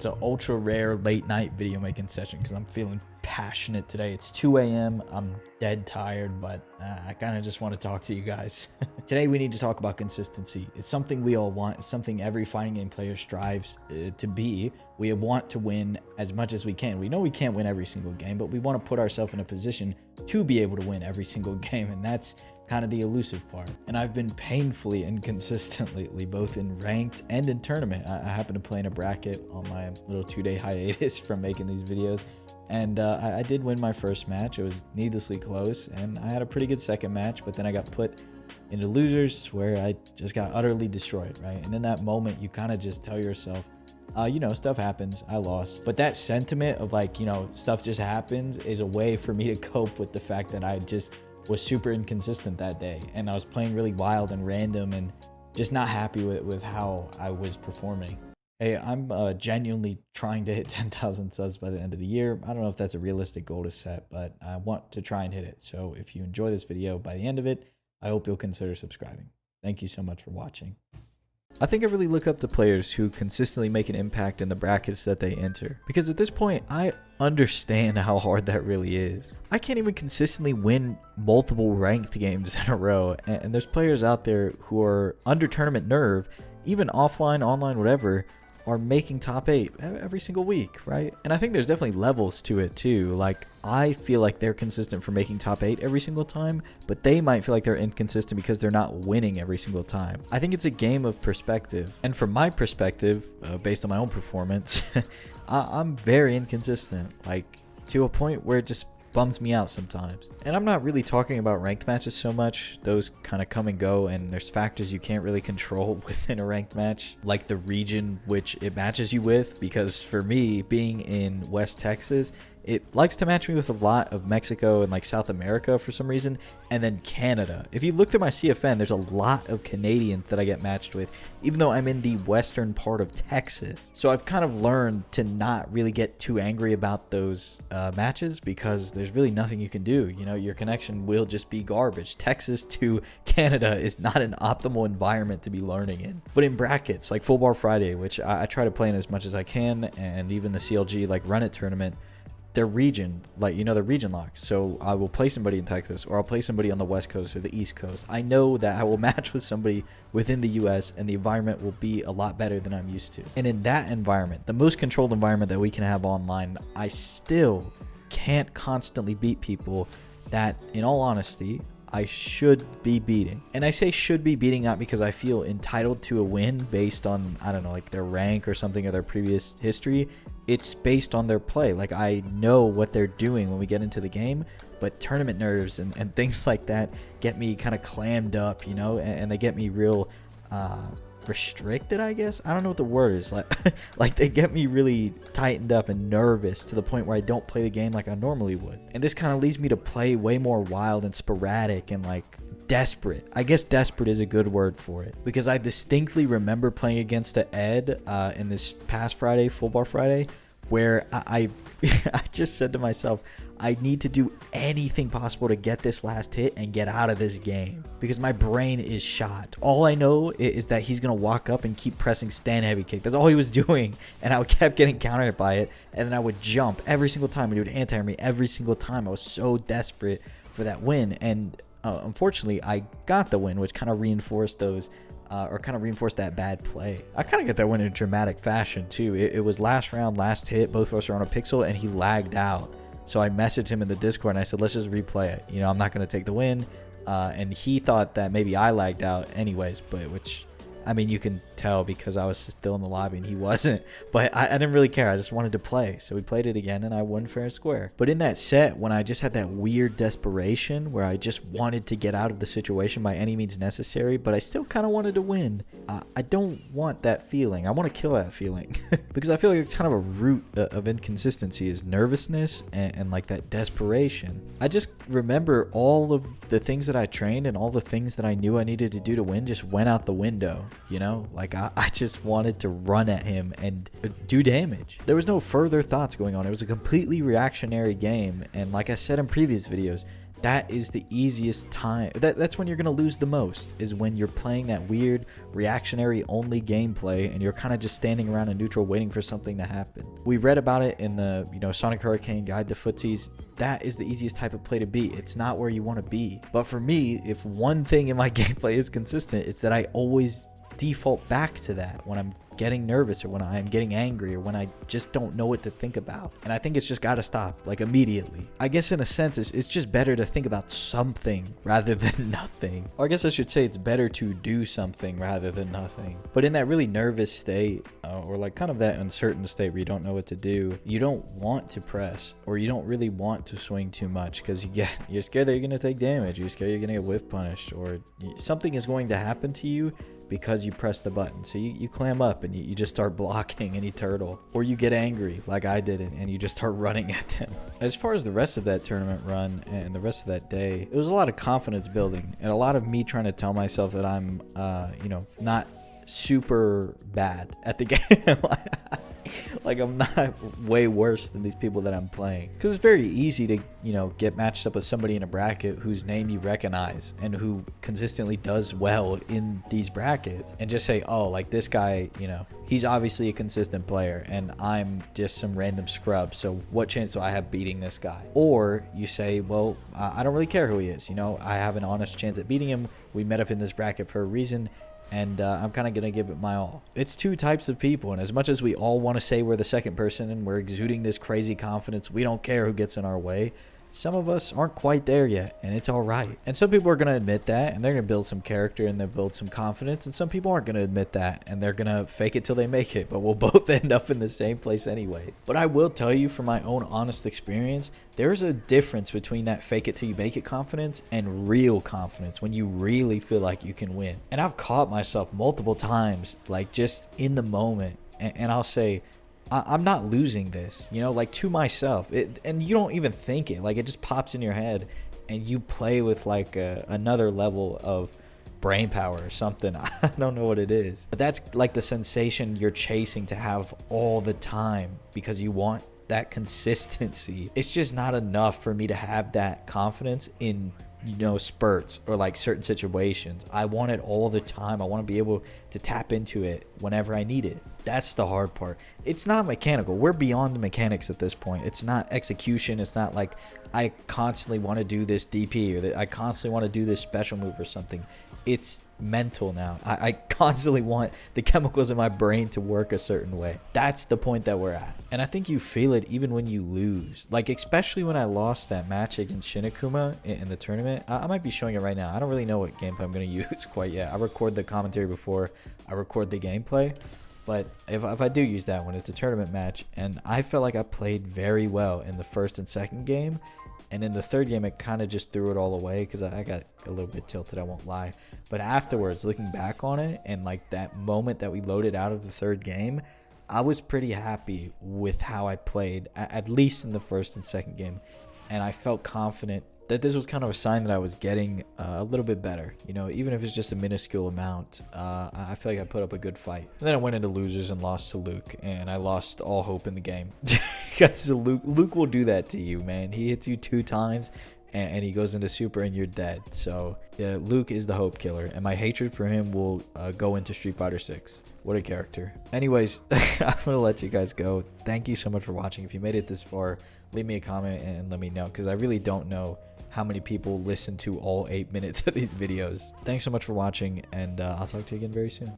It's an ultra rare late night video making session because I'm feeling passionate today. It's 2 a.m. I'm dead tired, but I kind of just want to talk to you guys. Today we need to talk about consistency. It's something we all want. It's something every fighting game player strives to be. We want to win as much as we can. We know we can't win every single game, but we want to put ourselves in a position to be able to win every single game, and that's kind of the elusive part. And I've been painfully inconsistent lately, both in ranked and in tournament. I happen to play in a bracket on my little 2-day hiatus from making these videos, and I did win my first match. It was needlessly close, and I had a pretty good second match, but then I got put into losers where I just got utterly destroyed, right? And in that moment, you kind of just tell yourself, you know, stuff happens, I lost. But that sentiment of like, you know, stuff just happens is a way for me to cope with the fact that I just was super inconsistent that day, and I was playing really wild and random and just not happy with how I was performing. Hey, I'm genuinely trying to hit 10,000 subs by the end of the year. I don't know if that's a realistic goal to set, but I want to try and hit it. So if you enjoy this video by the end of it, I hope you'll consider subscribing. Thank you so much for watching. I think I really look up to players who consistently make an impact in the brackets that they enter, because at this point I understand how hard that really is. I can't even consistently win multiple ranked games in a row, and there's players out there who are under tournament nerve, even offline, online, whatever, are making top 8 every single week, right? And I think there's definitely levels to it too. Like, I feel like they're consistent for making top 8 every single time, but they might feel like they're inconsistent because they're not winning every single time. I think it's a game of perspective. And from my perspective, based on my own performance, I'm very inconsistent, like to a point where it just bums me out sometimes. And I'm not really talking about ranked matches so much. Those kind of come and go, and there's factors you can't really control within a ranked match, like the region which it matches you with, because for me, being in West Texas, it likes to match me with a lot of Mexico and like South America for some reason, and then Canada. If you look through my CFN, there's a lot of Canadians that I get matched with, even though I'm in the western part of Texas. So I've kind of learned to not really get too angry about those matches, because there's really nothing you can do. You know, your connection will just be garbage. Texas to Canada is not an optimal environment to be learning in. But in brackets, like Full Bar Friday, which I try to play in as much as I can, and even the CLG, like Run It tournament, their region, like, you know, the region lock. So I will play somebody in Texas, or I'll play somebody on the West Coast or the East Coast. I know that I will match with somebody within the US, and the environment will be a lot better than I'm used to. And in that environment, the most controlled environment that we can have online, I still can't constantly beat people that, in all honesty, I should be beating. And I say should be beating not because I feel entitled to a win based on, I don't know, like their rank or something, or their previous history. It's based on their play. Like, I know what they're doing when we get into the game, but tournament nerves and things like that get me kind of clammed up, you know, and they get me real restricted, I guess. I don't know what the word is. Like they get me really tightened up and nervous to the point where I don't play the game like I normally would. And this kind of leads me to play way more wild and sporadic and like desperate. I guess desperate is a good word for it, because I distinctly remember playing against the Ed in this past Friday, Full Bar Friday, where I just said to myself, I need to do anything possible to get this last hit and get out of this game, because my brain is shot. All I know is that he's going to walk up and keep pressing stand heavy kick. That's all he was doing, and I kept getting countered by it, and then I would jump every single time and do an anti-army every single time. I was so desperate for that win, and unfortunately I got the win, which kind of reinforced those reinforced that bad play. I kind of get that win in a dramatic fashion too. It was last round, last hit, both of us were on a pixel, and he lagged out. So I messaged him in the Discord and I said, let's just replay it. You know, I'm not going to take the win. And he thought that maybe I lagged out anyways, but which, I mean, you can tell because I was still in the lobby and he wasn't. But I didn't really care. I just wanted to play. So we played it again and I won fair and square. But in that set, when I just had that weird desperation where I just wanted to get out of the situation by any means necessary, but I still kind of wanted to win, I don't want that feeling. I want to kill that feeling because I feel like it's kind of a root of inconsistency, is nervousness and like that desperation. I just remember all of the things that I trained and all the things that I knew I needed to do to win just went out the window, you know? Like I just wanted to run at him and do damage. There was no further thoughts going on. It was a completely reactionary game, and like I said in previous videos, that is the easiest time. That's when you're going to lose the most, is when you're playing that weird reactionary only gameplay and you're kind of just standing around in neutral waiting for something to happen. We read about it in the, Sonic Hurricane Guide to Footsies. That is the easiest type of play to be. It's not where you want to be. But for me, if one thing in my gameplay is consistent, it's that I always default back to that when I'm getting nervous or when I'm getting angry or when I just don't know what to think about. And I think it's just got to stop, like, immediately. I guess in a sense, it's just better to think about something rather than nothing. Or I guess I should say it's better to do something rather than nothing. But in that really nervous state, or like kind of that uncertain state where you don't know what to do, you don't want to press, or you don't really want to swing too much because you're scared that you're going to take damage. You're scared you're going to get whiff punished, or something is going to happen to you because you press the button. So you clam up and you just start blocking any turtle, or you get angry like I did and you just start running at them. As far as the rest of that tournament run and the rest of that day, it was a lot of confidence building and a lot of me trying to tell myself that I'm not super bad at the game. Like, I'm not way worse than these people that I'm playing. Because it's very easy to, get matched up with somebody in a bracket whose name you recognize and who consistently does well in these brackets, and just say, oh, like, this guy, he's obviously a consistent player and I'm just some random scrub, so what chance do I have beating this guy? Or you say, well, I don't really care who he is. I have an honest chance at beating him. We met up in this bracket for a reason, and I'm kind of going to give it my all. It's two types of people, and as much as we all want to say we're the second person and we're exuding this crazy confidence, we don't care who gets in our way, some of us aren't quite there yet, and it's all right. And some people are going to admit that, and they're going to build some character and they'll build some confidence, and some people aren't going to admit that, and they're going to fake it till they make it, but we'll both end up in the same place anyways. But I will tell you from my own honest experience, there's a difference between that fake it till you make it confidence and real confidence, when you really feel like you can win. And I've caught myself multiple times, like, just in the moment, and I'll say, I'm not losing this, like, to myself. And you don't even think it. Like, it just pops in your head and you play with, like, another level of brain power or something. I don't know what it is. But that's, like, the sensation you're chasing to have all the time because you want that consistency. It's just not enough for me to have that confidence in, spurts or, like, certain situations. I want it all the time. I want to be able to tap into it whenever I need it. That's the hard part. It's not mechanical. We're beyond the mechanics at this point. It's not execution. It's not like I constantly want to do this DP or that I constantly want to do this special move or something. It's mental now. I constantly want the chemicals in my brain to work a certain way. That's the point that we're at. And I think you feel it even when you lose. Like, especially when I lost that match against Shinakuma in the tournament. I might be showing it right now. I don't really know what gameplay I'm going to use quite yet. I record the commentary before I record the gameplay. But if I do use that one, it's a tournament match, and I felt like I played very well in the first and second game, and in the third game, it kind of just threw it all away because I got a little bit tilted, I won't lie. But afterwards, looking back on it, and like that moment that we loaded out of the third game, I was pretty happy with how I played, at least in the first and second game, and I felt confident that this was kind of a sign that I was getting a little bit better, even if it's just a minuscule amount. I feel like I put up a good fight. And then I went into losers and lost to Luke, and I lost all hope in the game. Because Luke will do that to you, man. He hits you 2 times, and he goes into super, and you're dead. So yeah, Luke is the hope killer, and my hatred for him will go into Street Fighter 6. What a character. Anyways, I'm gonna let you guys go. Thank you so much for watching. If you made it this far, leave me a comment and let me know, because I really don't know how many people listen to all 8 minutes of these videos. Thanks so much for watching, and I'll talk to you again very soon.